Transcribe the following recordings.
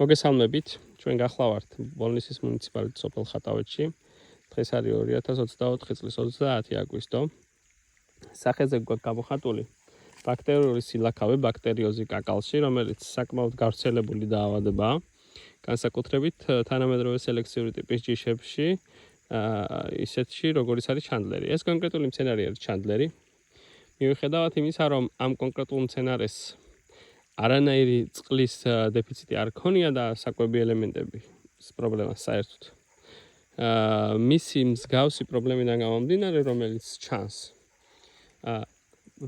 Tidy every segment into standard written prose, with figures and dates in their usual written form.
მოგესალმებით, ჩვენ გახლავართ ბოლნისის მუნიციპალიტეტის სოფელ ხატავეთში. დღეს არის 2024 წლის 30 აგვისტო. სახეზე გვაქვს გამოხატული ბაქტერიული სილაქავე ბაქტერიოზი კაკალში, რომელიც საკმაოდ გავრცელებული დაავადებაა. განსაკუთრებით თანამედროვე სელექციური ტიპის ჯიშებში, ისეთში როგორიც არის ჩანდლერი. ეს კონკრეტული მცენარე არის ჩანდლერი. მიუხედავად იმისა, რომ ამ კონკრეტულ მცენარეს არანაირი წყლის დეფიციტი არ ქონია და საკვები ელემენტების პრობლემა საერთოდ. მისი მსგავსი პრობლემიდან გამომდინარე, რომელიც ჩანს,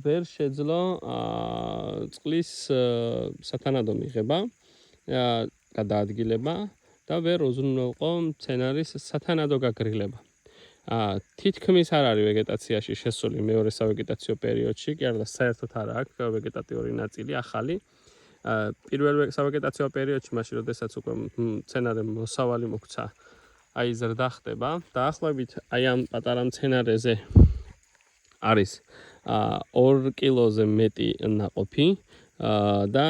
ვერ შეძლო წყლის სათანადო მიღება, გადაადგილება და ვერ უზრუნველყო მცენარის სათანადო გაგრილება. თითქმის არ არის ვეგეტაციაში შესული მეორე სავეგეტაციო პერიოდში, კი არა და საერთოდ არ აქვს ვეგეტატიური ნაწილი ახალი. პირველ სავეგეტაციო პერიოდში, მაშინ როდესაც უკვე მცენარე მოსავალი მოქცა, აი ზრდა ხდება. დაახლოებით აი ამ პატარა მცენარეზე არის 2 კილოზე მეტი ნაყოფი და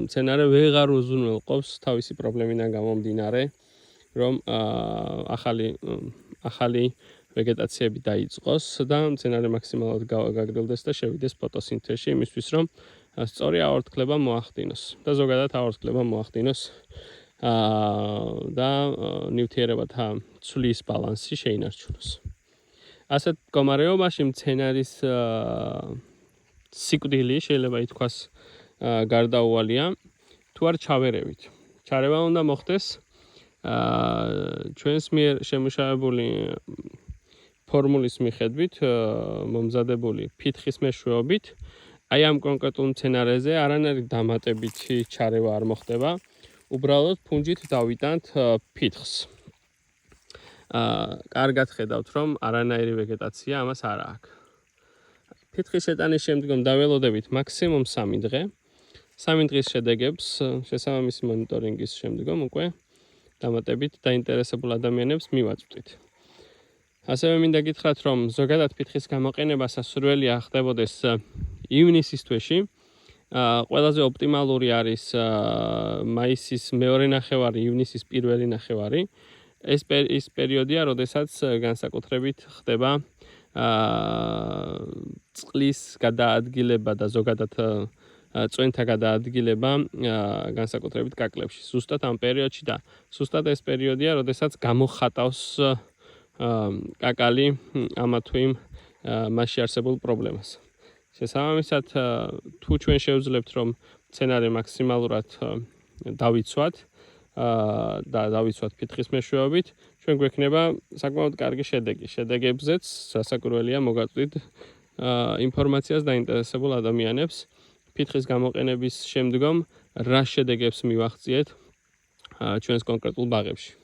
მცენარე ვეღარ უზრუნველყოფს თავისი პრობლემიდან გამომდინარე, რომ ახალი ვეგეტაციები დაიწყოს და მცენარე მაქსიმალურად გაგრილდეს და შევიდეს ფოტოსინთეზში, იმისთვის რომ სწორი აორთქლება მოახდინოს და ზოგადად აორთქლება მოახდინოს და ნივთიერებათა ცვლის ბალანსი შეინარჩუნოს. ასეთ მდგომარეობაში მცენარის სიკვდილი შეიძლება ითქვას გარდაუვალია, თუ არ ჩავერევით. ჩარევა უნდა მოხდეს ჩვენს მიერ შემუშავებული ფორმულის მიხედვით, მომზადებული ფითხის მეშვეობით. აი ამ კონკრეტულ მცენარეზე არანაირი დამატებითი ჩარევა არ მოხდება, უბრალოდ ფუნჯით დავიტანთ ფითხს. კარგად ხედავთ, რომ არანაირი ვეგეტაცია ამას არ აქვს. ფითხის შეტანის შემდგომ დაველოდებით მაქსიმუმ 3 დღე. 3 დღის შედეგებს შესაბამისი მონიტორინგის შემდგომ უკვე დამატებით დაინტერესებულ ადამიანებს მივაწვდით. ასევე მინდა გითხრათ, რომ ზოგადად ფითხის გამოყენება სასურველია ხდებოდეს ივნისის თვეში. ყველაზე ოპტიმალური არის მაისის მეორე ნახევარი, ივნისის პირველი ნახევარი. ეს პერიოდია, როდესაც განსაკუთრებით ხდება წყლის გადაადგილება და ზოგადად წვენთა გადაადგილება განსაკუთრებით კაკლებში. ზუსტად ამ პერიოდში და ზუსტად ეს პერიოდია, როდესაც გამოხატავს კაკალი ამა თუ იმ მასში არსებულ პრობლემას. შესაბამისად, თუ ჩვენ შევძლებთ, რომ მცენარე მაქსიმალურად დავიცვათ და დავიცვათ ფითხის მეშვეობით, ჩვენ გვექნება საკმაოდ კარგი შედეგი. შედეგებზეც სასაკურველია მოგაწვდით ინფორმაციას დაინტერესებულ ადამიანებს ფითხის გამოყენების შემდგომ რა შედეგებს მივახციეთ ჩვენს კონკრეტულ ბაღებში.